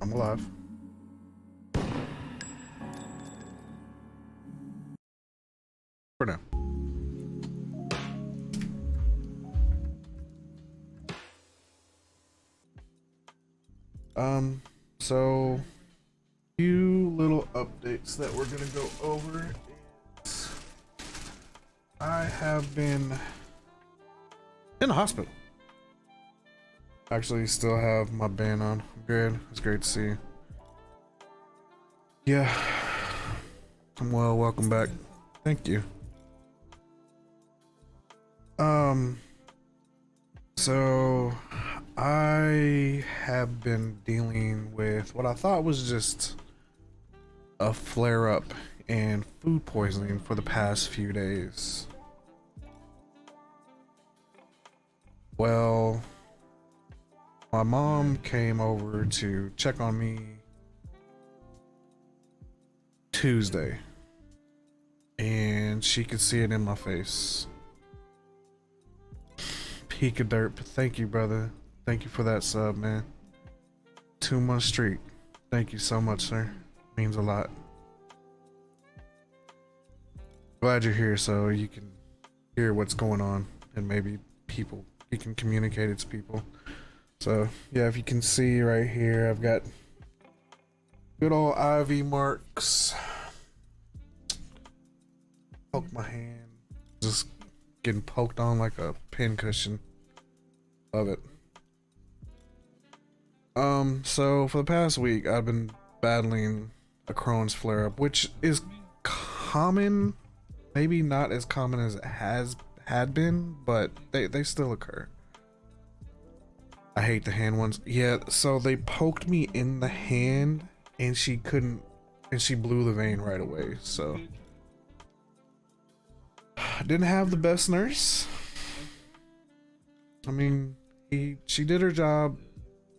I'm alive. For now. So few little updates that we're gonna go over is I have been in the hospital. Actually still have my band on. I'm good. It's great to see you. Yeah. I'm well, welcome back. Thank you. So I have been dealing with what I thought was just a flare-up and food poisoning for the past few days. Well, my mom came over to check on me Tuesday, and she could see it in my face. Peak of dirt. Thank you, brother. Thank you for that sub, man. 2-month streak. Thank you so much, sir. Means a lot. Glad you're here so you can hear what's going on and maybe people, you can communicate it to people. So yeah, if you can see right here, I've got good old IV marks. Poke my hand. Just getting poked on like a pin cushion. Love it. So for the past week, I've been battling a Crohn's flare-up, which is common, maybe not as common as it had been, but they still occur. I hate the hand ones. Yeah, so they poked me in the hand, and she blew the vein right away. So I didn't have the best nurse. I mean, she did her job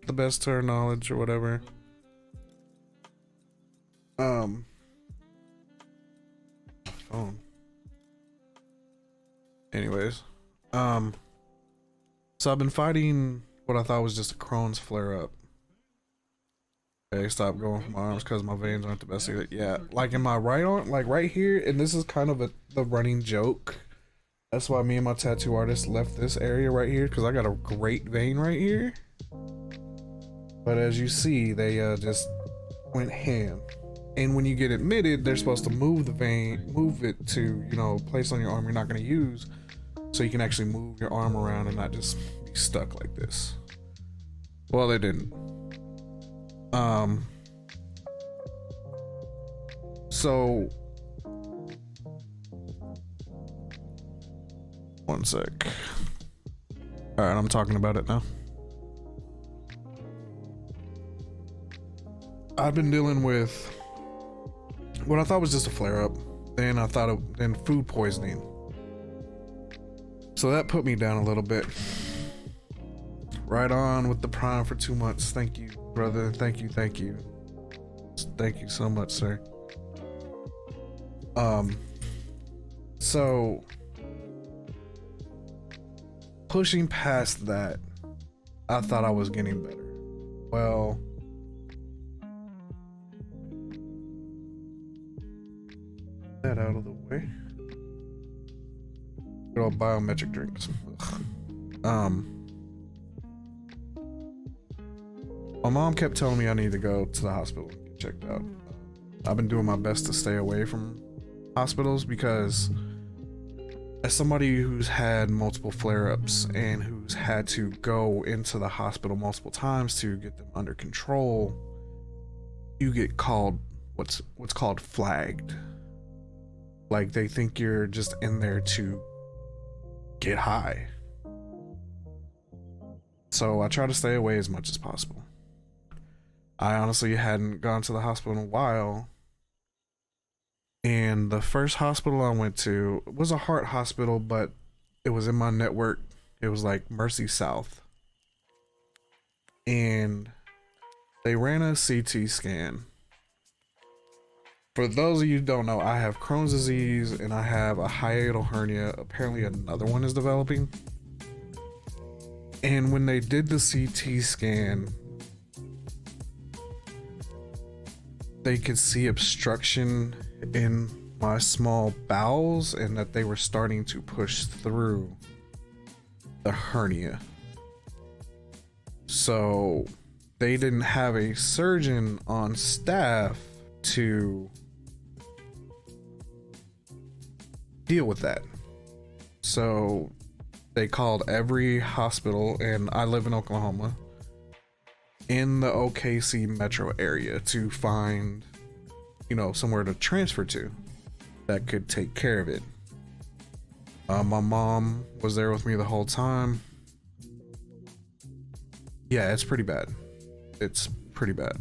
the best to her knowledge or whatever. Phone. Anyways, so I've been fighting what I thought was just a Crohn's flare up. Okay, stop going for my arms because my veins aren't the best. Yeah, like in my right arm, like right here, and this is kind of the running joke. That's why me and my tattoo artist left this area right here, because I got a great vein right here. But as you see, they just went ham. And when you get admitted, they're supposed to move the vein, move it to, you know, place on your arm you're not going to use, so you can actually move your arm around and not just be stuck like this. Well, they didn't. So one sec. All right, I'm talking about it now. I've been dealing with what I thought was just a flare-up. Then I thought then food poisoning. So that put me down a little bit. Right on with the prime for 2 months. Thank you, brother. Thank you. Thank you. Thank you so much, sir. So pushing past that, I thought I was getting better. Well, that out of the way. Good old biometric drinks. My mom kept telling me I need to go to the hospital and get checked out. I've been doing my best to stay away from hospitals because as somebody who's had multiple flare-ups and who's had to go into the hospital multiple times to get them under control, you get called what's called flagged. Like they think you're just in there to get high. So I try to stay away as much as possible. I honestly hadn't gone to the hospital in a while. And the first hospital I went to was a heart hospital, but it was in my network. It was like Mercy South. And they ran a CT scan. For those of you who don't know, I have Crohn's disease and I have a hiatal hernia. Apparently another one is developing. And when they did the CT scan, they could see obstruction in my small bowels and that they were starting to push through the hernia. So they didn't have a surgeon on staff to deal with that. So they called every hospital, and I live in Oklahoma, in the OKC metro area to find, you know, somewhere to transfer to that could take care of it. My mom was there with me the whole time. Yeah, it's pretty bad. It's pretty bad.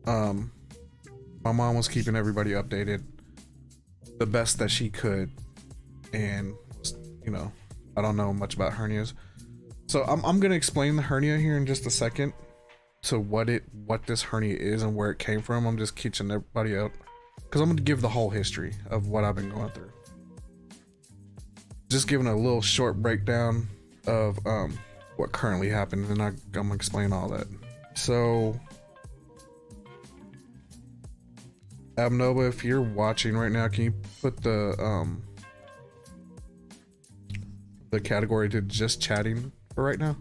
My mom was keeping everybody updated the best that she could, and you know, I don't know much about hernias, so I'm gonna explain the hernia here in just a second. So what this hernia is and where it came from. I'm just catching everybody up because I'm gonna give the whole history of what I've been going through. Just giving a little short breakdown of what currently happened, and I'm gonna explain all that. So Abnova, if you're watching right now, can you put the category to just chatting for right now,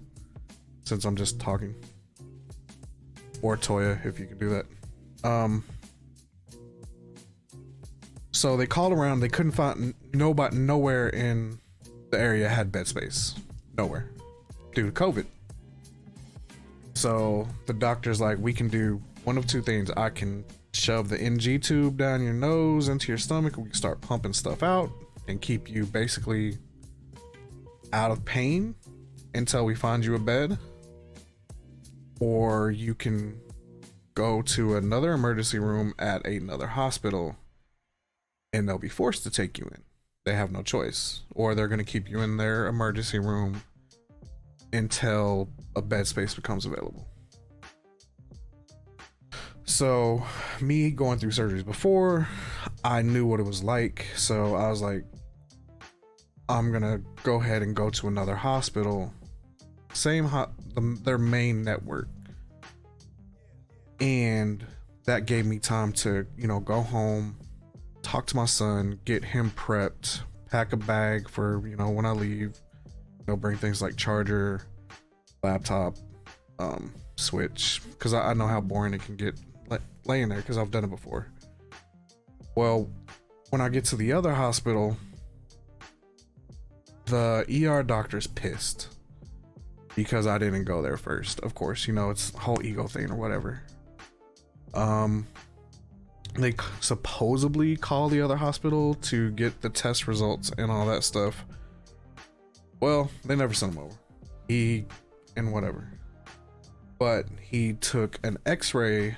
since I'm just talking? Or Toya, if you can do that. So they called around, they couldn't find nowhere in the area had bed space. Nowhere. Due to COVID. So the doctor's like, we can do one of two things. I can shove the NG tube down your nose into your stomach, and we can start pumping stuff out and keep you basically out of pain until we find you a bed. Or you can go to another emergency room at another hospital and they'll be forced to take you in. They have no choice. Or they're going to keep you in their emergency room until a bed space becomes available. So me going through surgeries before, I knew what it was like. So I was like, I'm going to go ahead and go to another hospital. Their main network. And that gave me time to, you know, go home, talk to my son, get him prepped, pack a bag for, you know, when I leave, you know, bring things like charger, laptop, switch, because I know how boring it can get laying there, because I've done it before. Well, when I get to the other hospital, the ER doctor's pissed because I didn't go there first. Of course, you know, it's a whole ego thing or whatever. They supposedly call the other hospital to get the test results and all that stuff. Well, they never sent him over. Whatever. But he took an x-ray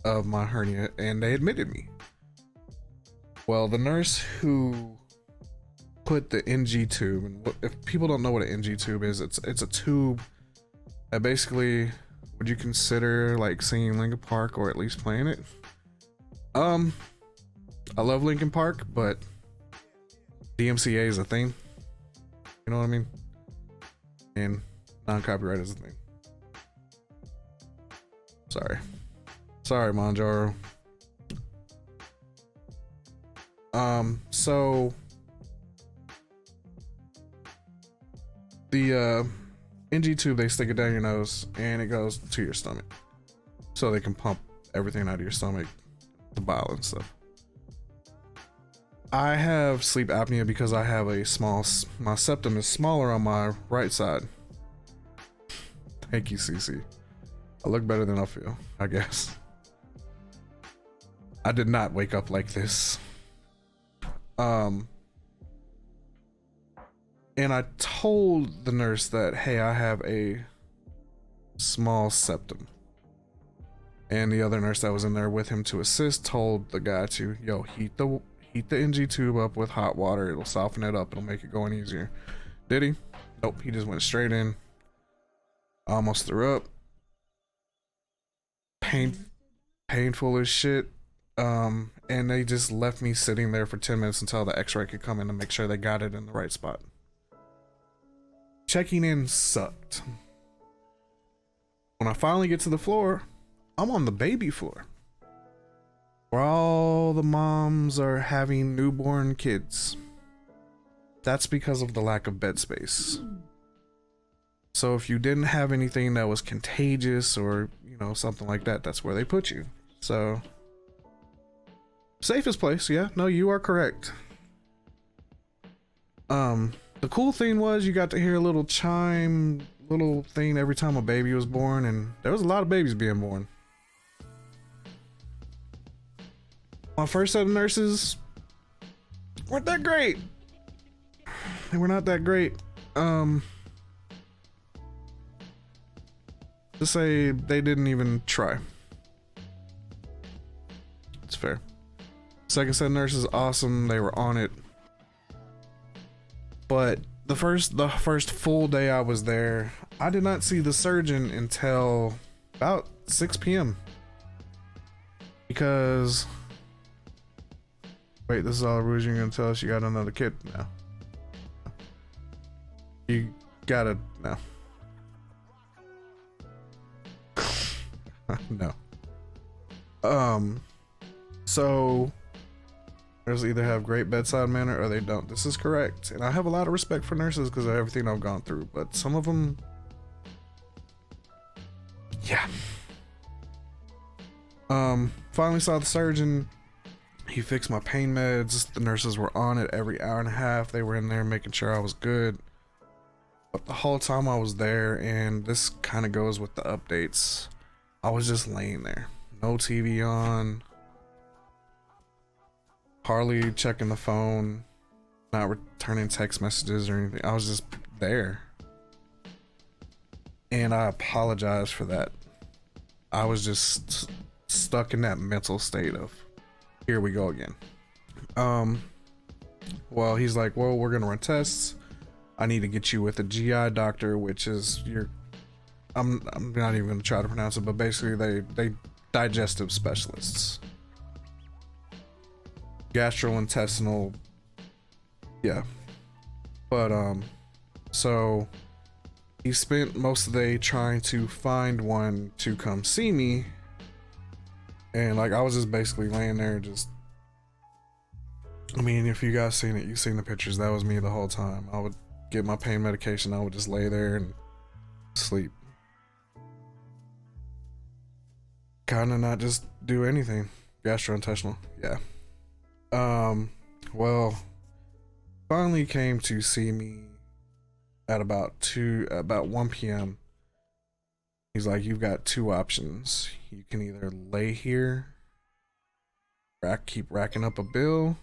of my hernia and they admitted me. Well, the nurse who put the NG tube, and if people don't know what an NG tube is, it's a tube that basically, would you consider like singing Linkin Park or at least playing it? I love Linkin Park, but DMCA is a thing. You know what I mean? And non-copyright is a thing. Sorry, Manjaro. So the NG tube, they stick it down your nose and it goes to your stomach, so they can pump everything out of your stomach, the bile and stuff. I have sleep apnea because I have my septum is smaller on my right side. Thank you, Cece. I look better than I feel, I guess. I did not wake up like this. And I told the nurse that, hey, I have a small septum. And the other nurse that was in there with him to assist told the guy to, yo, heat the NG tube up with hot water. It'll soften it up. It'll make it going easier. Did he? Nope. He just went straight in. I almost threw up. Painful as shit. And they just left me sitting there for 10 minutes until the x-ray could come in to make sure they got it in the right spot. Checking in sucked. When I finally get to the floor, I'm on the baby floor where all the moms are having newborn kids. That's because of the lack of bed space. So if you didn't have anything that was contagious or, you know, something like that, that's where they put you. So safest place. Yeah, no, you are correct. The cool thing was you got to hear a little chime, little thing every time a baby was born, and there was a lot of babies being born. My first set of nurses weren't that great. They were not that great. To say they didn't even try. It's fair. Second set of nurses, awesome. They were on it. But the first full day I was there, I did not see the surgeon until about 6 p.m. Because wait, this is all the rules you're gonna tell us? You got another kid now. You gotta no. No. So nurses either have great bedside manner or they don't. This is correct. And I have a lot of respect for nurses because of everything I've gone through, but some of them, yeah. Finally saw the surgeon. He fixed my pain meds. The nurses were on it every hour and a half. They were in there making sure I was good. But the whole time I was there, and this kind of goes with the updates, I was just laying there. No TV on. Hardly checking the phone, not returning text messages or anything. I was just there. And I apologize for that. I was just stuck in that mental state of, here we go again. Well, he's like, well, we're gonna run tests. I need to get you with a GI doctor, which is your, I'm not even gonna try to pronounce it, but basically they digestive specialists. Gastrointestinal, yeah. But so he spent most of the day trying to find one to come see me, and like I was just basically laying there just, I mean, if you guys seen it, you've seen the pictures. That was me the whole time. I would get my pain medication, I would just lay there and sleep, kind of not just do anything. Gastrointestinal, yeah. Well, finally came to see me at about 1 p.m. He's like, you've got two options. You can either lay here, keep racking up a bill.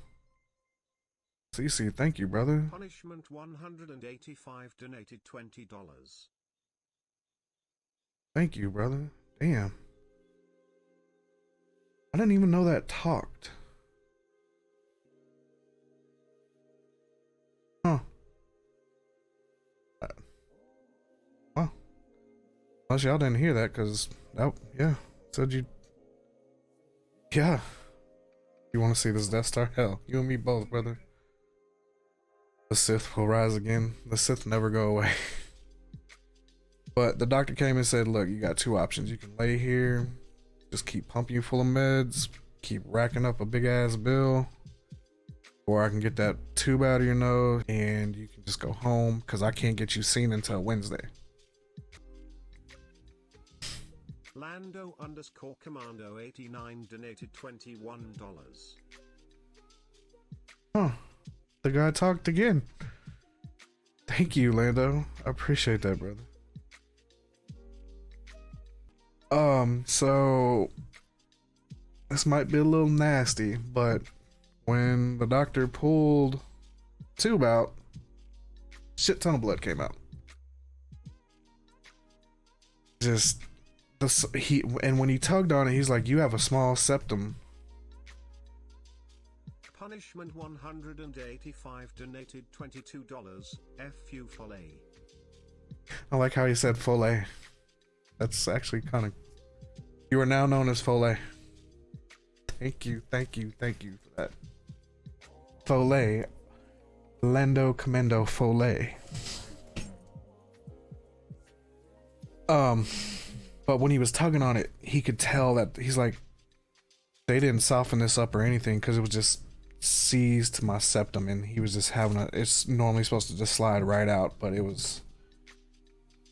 CC, thank you, brother. Punishment 185 donated $20. Thank you, brother. Damn. I didn't even know that talked. Huh. Well, unless y'all didn't hear that, because that, yeah, said you, yeah. You want to see this Death Star? Hell, you and me both, brother. The Sith will rise again. The Sith never go away. But the doctor came and said, look, you got two options. You can lay here, just keep pumping you full of meds, keep racking up a big ass bill, or I can get that tube out of your nose and you can just go home because I can't get you seen until Wednesday. Lando _ Commando 89 donated $21. Huh. The guy talked again. Thank you, Lando. I appreciate that, brother. So this might be a little nasty, but when the doctor pulled the tube out, shit ton of blood came out. Just and when he tugged on it, he's like, you have a small septum. Punishment 185 donated $22. FU Foley. I like how he said Foley. That's actually kind of, you are now known as Foley. Thank you for that. Foley. Lando Commando Foley. But when he was tugging on it, he could tell that he's like, they didn't soften this up or anything because it was just seized to my septum, and he was just having a. It's normally supposed to just slide right out, but it was.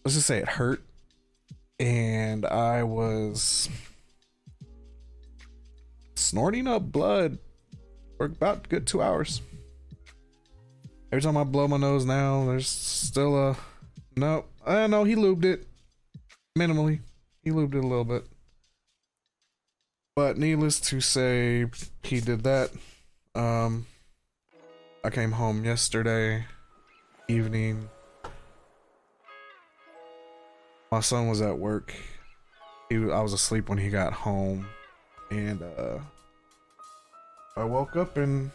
Let's just say it hurt, and I was snorting up blood for about a good 2 hours. Every time I blow my nose now, there's still a no. I know he lubed it minimally. He lubed it a little bit, but needless to say, he did that. I came home yesterday evening. My son was at work. I was asleep when he got home, and I woke up and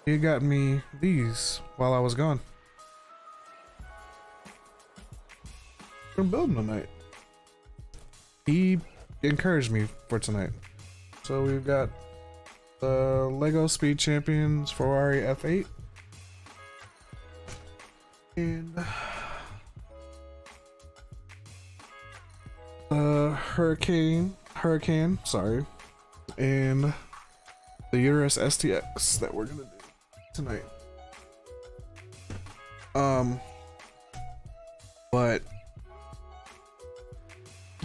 he had gotten me these while I was gone. We're building tonight. He encouraged me for tonight. So we've got the Lego Speed Champions Ferrari F8 and Hurricane, sorry, and the Urus STX that we're gonna do tonight. But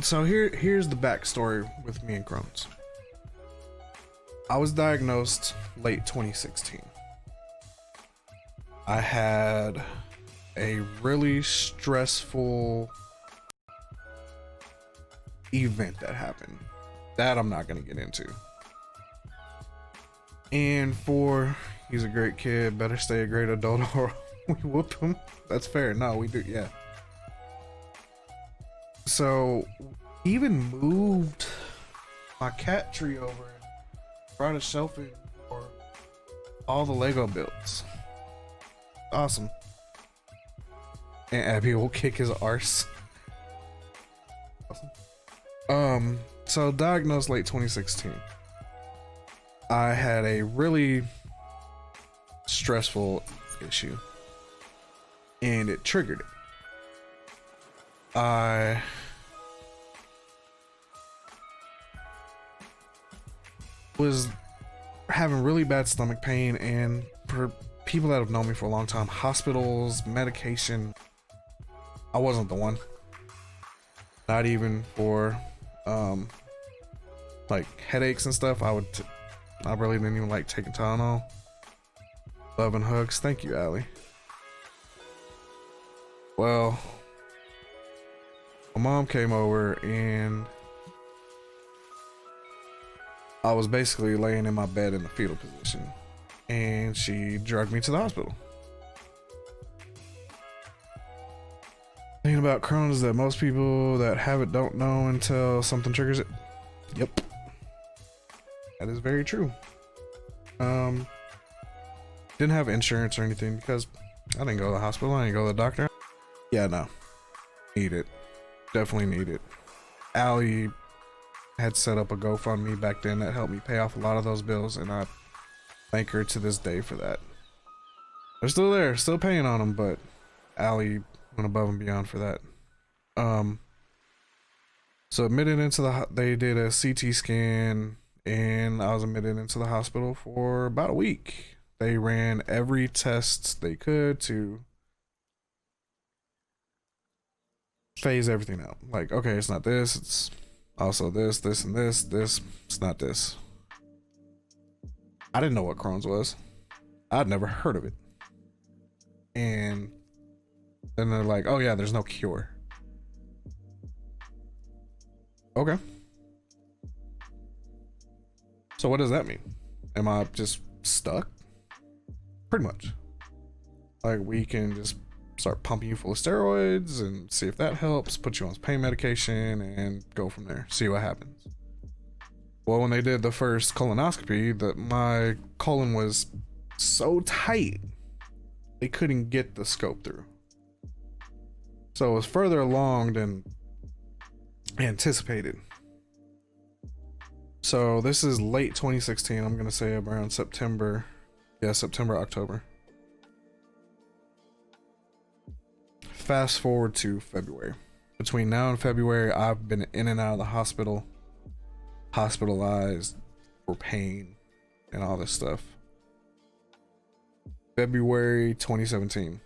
so here's the backstory with me and Crohn's. I was diagnosed late 2016. I had a really stressful event that happened that I'm not gonna get into. And he's a great kid, better stay a great adult or we whoop him. That's fair. No, we do, yeah. So even moved my cat tree over and brought a shelf in for all the Lego builds. Awesome. And Abby will kick his arse. Awesome. So diagnosed late 2016. I had a really stressful issue, and it triggered it. I was having really bad stomach pain, and for people that have known me for a long time, hospitals, medication, I wasn't the one. Not even for like headaches and stuff. I really didn't even like taking Tylenol. Love and hugs. Thank you, Allie. Well, my mom came over and I was basically laying in my bed in the fetal position, and she dragged me to the hospital. The thing about Crohn's is that most people that have it don't know until something triggers it. Yep. That is very true. Didn't have insurance or anything because I didn't go to the hospital. I didn't go to the doctor. Yeah, no. Need it. Definitely need it. Allie had set up a GoFundMe back then that helped me pay off a lot of those bills, and I thank her to this day for that. They're still there, still paying on them, but Allie went above and beyond for that. So admitted into they did a CT scan, and I was admitted into the hospital for about a week. They ran every test they could to phase everything out. Like, okay, it's not this, it's also this, and this, it's not this. I didn't know what Crohn's was. I'd never heard of it. And then they're like, oh yeah, there's no cure. Okay. So what does that mean? Am I just stuck? Pretty much. Like, we can just start pumping you full of steroids and see if that helps, put you on pain medication and go from there, see what happens. Well, when they did the first colonoscopy, my colon was so tight they couldn't get the scope through. So it was further along than anticipated. So this is late 2016. I'm gonna say around September. Yeah, September, October. Fast forward to February. Between now and February, I've been in and out of the hospital, hospitalized for pain and all this stuff. February 2017.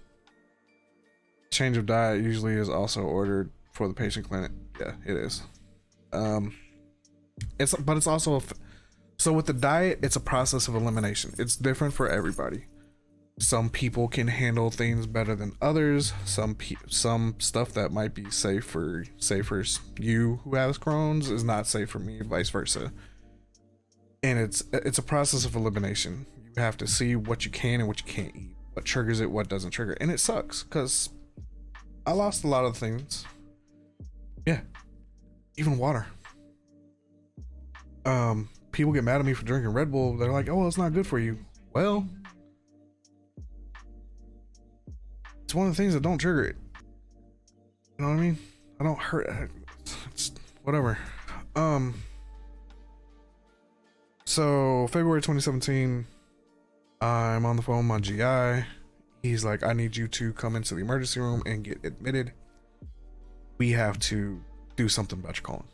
Change of diet usually is also ordered for the patient clinic. Yeah, it is. It's also so with the diet, it's a process of elimination. It's different for everybody. Some people can handle things better than others. Some stuff that might be safe for you who has Crohn's is not safe for me, vice versa. And it's a process of elimination. You have to see what you can and what you can't eat, what triggers it, what doesn't trigger, and it sucks because I lost a lot of things. Yeah, even water. People get mad at me for drinking Red Bull. They're like, "Oh, it's not good for you." Well, it's one of the things that don't trigger it. You know what I mean? I don't hurt. It's whatever. So February 2017, I'm on the phone with my GI. He's like, "I need you to come into the emergency room and get admitted. We have to do something about your colon."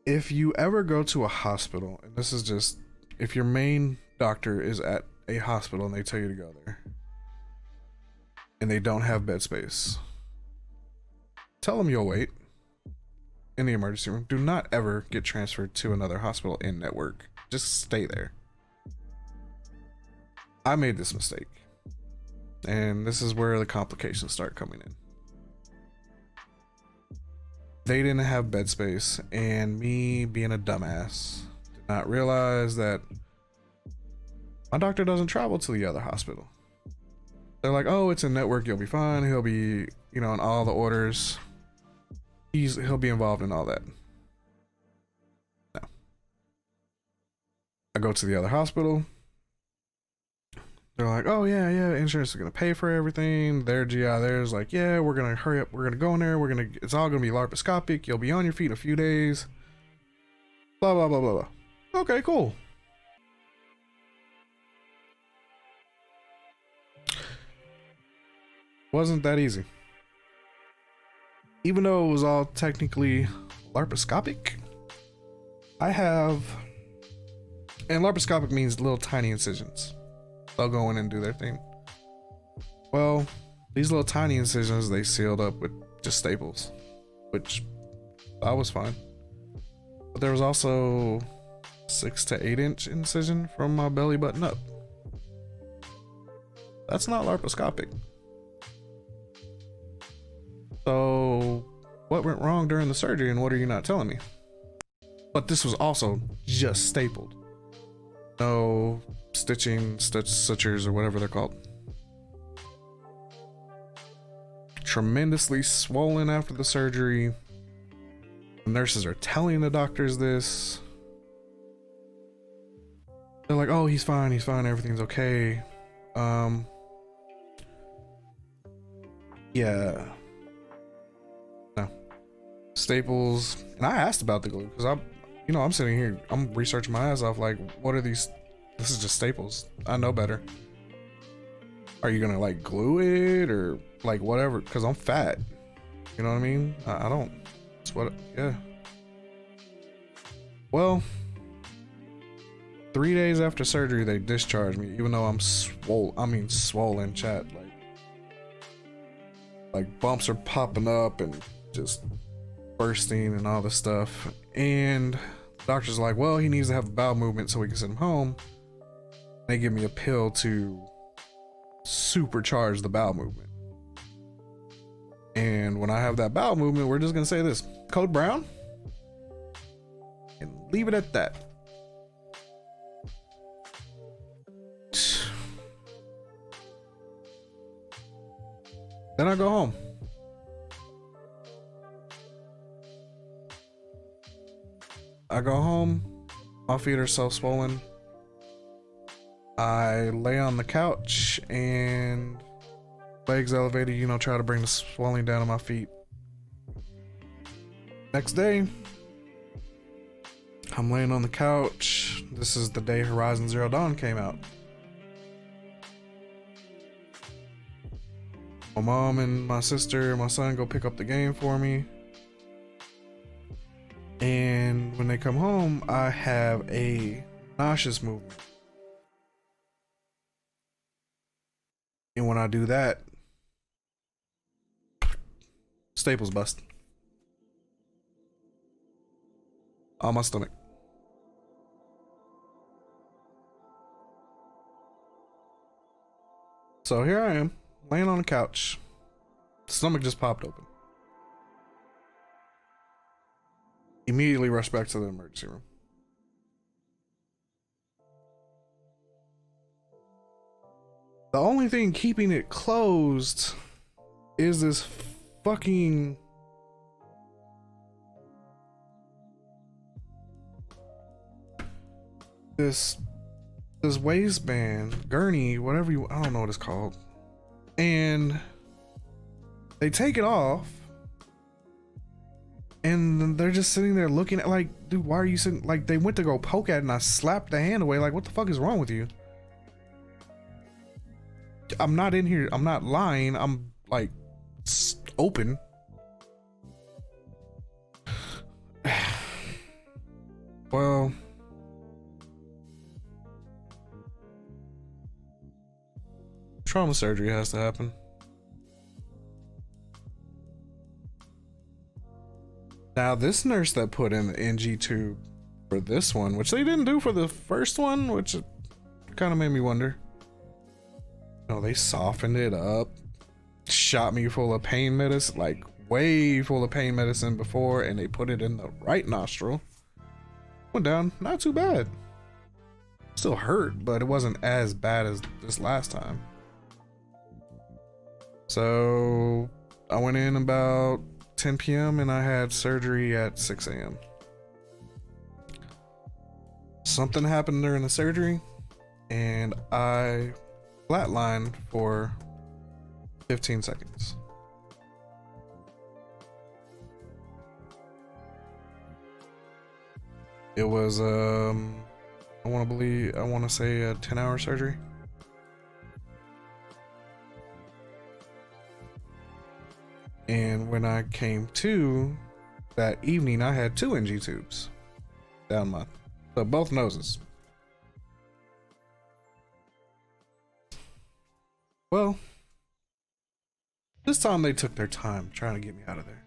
If you ever go to a hospital, and this is just if your main doctor is at a hospital and they tell you to go there and they don't have bed space, tell them you'll wait in the emergency room. Do not ever get transferred to another hospital in network. Just stay there. I made this mistake, and this is where the complications start coming in. They didn't have bed space, and me being a dumbass did not realize that my doctor doesn't travel to the other hospital. They're like, "Oh, it's a network, you'll be fine. He'll be, in all the orders. He'll be involved in all that." No. I go to the other hospital. They're like, "Oh yeah, insurance is gonna pay for everything." Their GI there's like, "Yeah, we're gonna hurry up. We're gonna go in there. It's all gonna be laparoscopic. You'll be on your feet in a few days." Blah blah blah blah blah. Okay, cool. Wasn't that easy. Even though it was all technically laparoscopic, and laparoscopic means little tiny incisions. They'll go in and do their thing. Well, these little tiny incisions, they sealed up with just staples, which I was fine. But there was also 6 to 8 inch incision from my belly button up. That's not laparoscopic. So what went wrong during the surgery, and what are you not telling me? But this was also just stapled. No stitchers or whatever they're called. Tremendously swollen after the surgery. The nurses are telling the doctors this. They're like, "Oh, he's fine, everything's okay." Yeah. No. Staples. And I asked about the glue because I'm sitting here, I'm researching my ass off, like, what are these? This is just staples. I know better. Are you gonna like glue it or like whatever? Because I'm fat. You know what I mean? I don't. It's what. Yeah. Well, 3 days after surgery, they discharged me, even though I'm swollen, chat. Like bumps are popping up and just bursting and all this stuff. And the doctor's like, "Well, he needs to have a bowel movement so we can send him home." They give me a pill to supercharge the bowel movement. And when I have that bowel movement, we're just gonna say this: code brown, and leave it at that. Then I go home. My feet are so swollen. I lay on the couch and legs elevated, try to bring the swelling down on my feet. Next day, I'm laying on the couch. This is the day Horizon Zero Dawn came out. My mom and my sister and my son go pick up the game for me. And when they come home, I have a nauseous movement. And when I do that, staples bust on my stomach. So here I am, laying on the couch. Stomach just popped open. Immediately rushed back to the emergency room. The only thing keeping it closed is this fucking this waistband, gurney, whatever you, I don't know what it's called. And they take it off and they're just sitting there looking at, like, dude, why are you sitting? Like, they went to go poke at it and I slapped the hand away. Like, what the fuck is wrong with you? I'm not in here. I'm not lying. I'm like open. Well, trauma surgery has to happen. Now, this nurse that put in the NG tube for this one, which they didn't do for the first one, which kind of made me wonder. No, they softened it up, shot me full of pain medicine, like way full of pain medicine before, and they put it in the right nostril. Went down, not too bad. Still hurt, but it wasn't as bad as this last time. So I went in about 10 p.m. and I had surgery at 6 a.m. Something happened during the surgery and I flatlined for 15 seconds. It was I want to say a 10-hour surgery. And when I came to that evening, I had 2 NG tubes down both noses. Well, this time they took their time trying to get me out of there.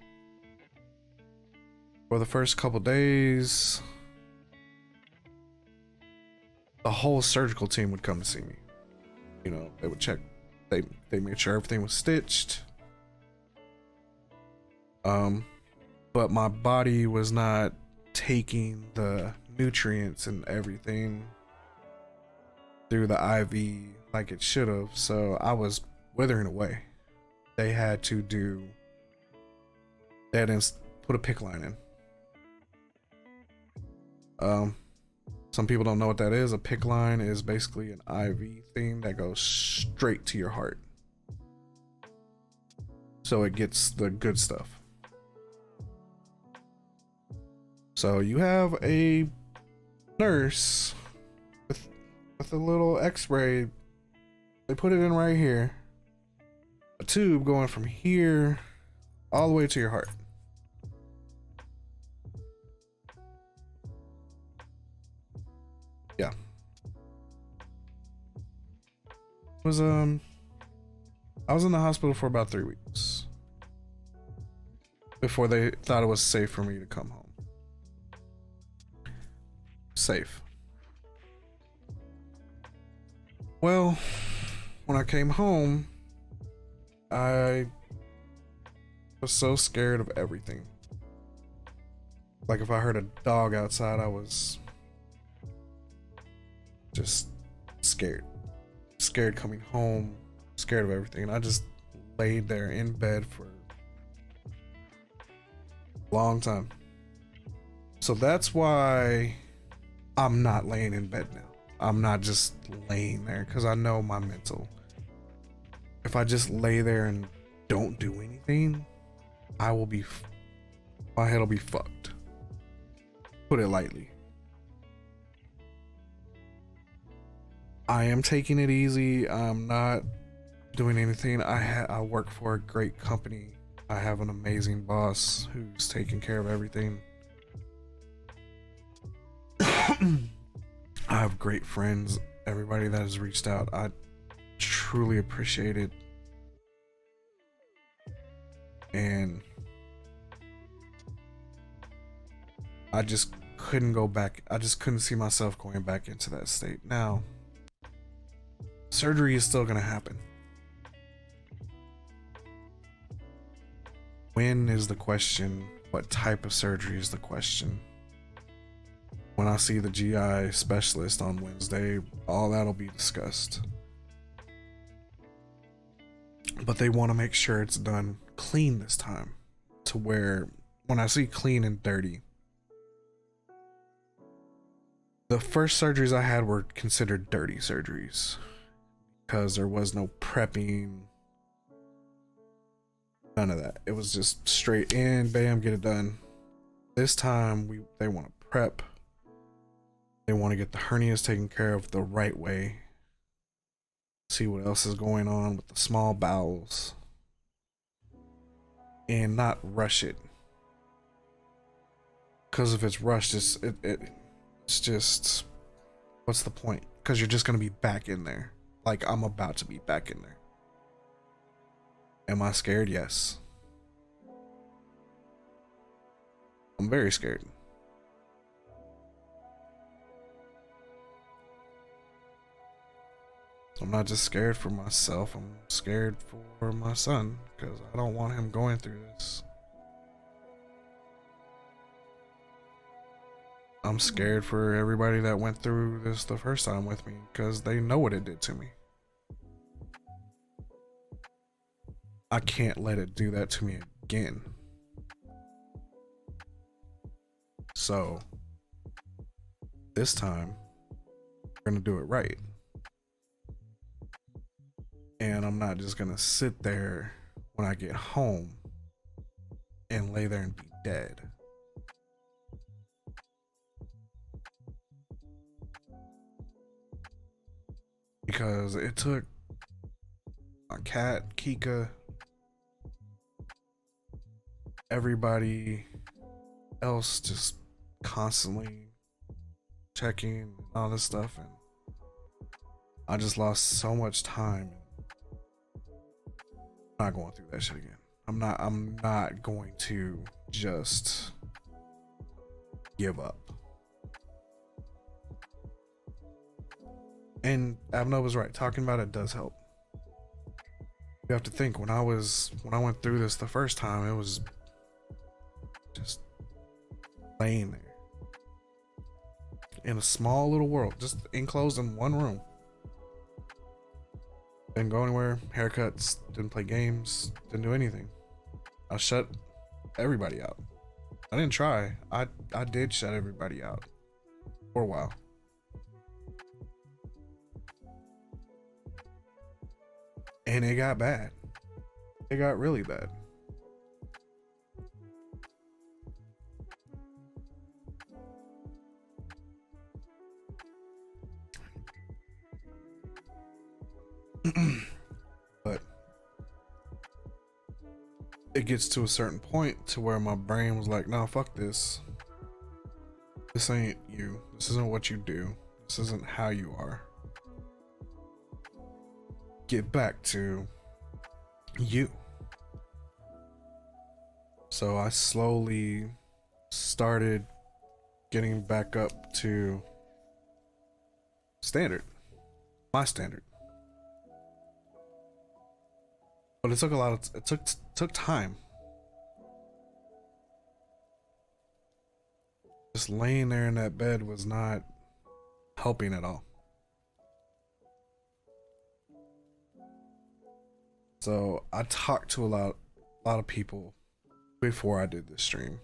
For the first couple days, the whole surgical team would come to see me. You know, they would check, they made sure everything was stitched. But my body was not taking the nutrients and everything through the IV like it should have, so I was withering away. They had to put a PICC line in. Some people don't know what that is. A PICC line is basically an IV thing that goes straight to your heart, so it gets the good stuff. So you have a nurse with a little x-ray. They put it in right here. A tube going from here all the way to your heart. Yeah. It was I was in the hospital for about 3 weeks before they thought it was safe for me to come home. Safe. Well, when I came home, I was so scared of everything. Like if I heard a dog outside, I was just scared. Scared coming home, scared of everything. And I just laid there in bed for a long time. So that's why I'm not laying in bed now. I'm not just laying there because I know my mental. If I just lay there and don't do anything, my head will be fucked. Put it lightly. I am taking it easy. I'm not doing anything. I work for a great company. I have an amazing boss who's taking care of everything. I have great friends. Everybody that has reached out, I truly appreciate it. And I just couldn't go back. I just couldn't see myself going back into that state. Now, surgery is still going to happen. When is the question? What type of surgery is the question? When I see the GI specialist on Wednesday, all that'll be discussed. But they want to make sure it's done clean this time, to where when I see clean and dirty, the first surgeries I had were considered dirty surgeries because there was no prepping, none of that. It was just straight in, bam, get it done. This time they want to prep. They want to get the hernias taken care of the right way. See what else is going on with the small bowels. And not rush it. Because if it's rushed, it's just, what's the point? Because you're just going to be back in there. Like I'm about to be back in there. Am I scared? Yes. I'm very scared. I'm not just scared for myself, I'm scared for my son, because I don't want him going through this. I'm scared for everybody that went through this the first time with me, because they know what it did to me. I can't let it do that to me again. So, this time, we're gonna do it right. And I'm not just gonna sit there when I get home and lay there and be dead. Because it took my cat, Kika, everybody else just constantly checking all this stuff, and I just lost so much time. I'm not going through that shit again. I'm not going to just give up. And Abno was right. Talking about it does help. You have to think, when I went through this the first time, it was just laying there in a small little world, just enclosed in one room. Didn't go anywhere, haircuts, didn't play games, didn't do anything. I shut everybody out. I didn't try. I did shut everybody out for a while. And it got bad. It got really bad. But it gets to a certain point to where my brain was like, no, fuck this. This ain't you. This isn't what you do. This isn't how you are. Get back to you. So I slowly started getting back up to standard, my standard. But it took it took time. Just laying there in that bed was not helping at all. So I talked to a lot of people before I did this stream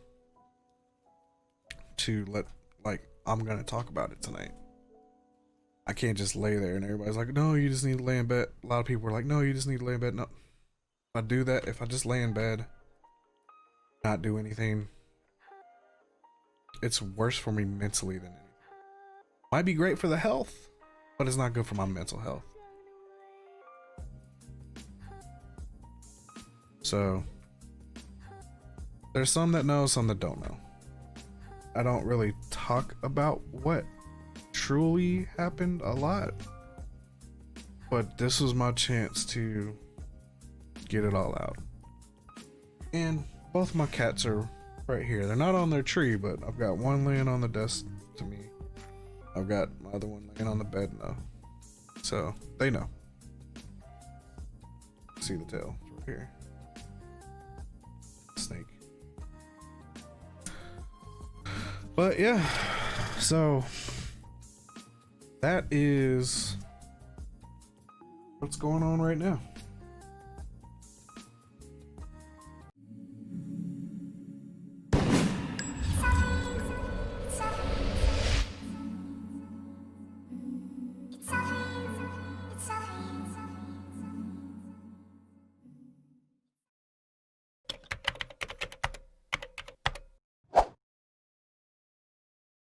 to I'm gonna talk about it tonight. I can't just lay there and everybody's like, no, you just need to lay in bed. A lot of people were like, no, you just need to lay in bed. No, if I do that, if I just lay in bed, not do anything, it's worse for me mentally than anything. Might be great for the health, but it's not good for my mental health. So there's some that know, some that don't know. I don't really talk about what truly happened a lot, but this was my chance to get it all out. And both my cats are right here. They're not on their tree, but I've got one laying on the desk to me. I've got my other one laying on the bed now. So they know. See the tail right here. Snake. But yeah, so that is what's going on right now.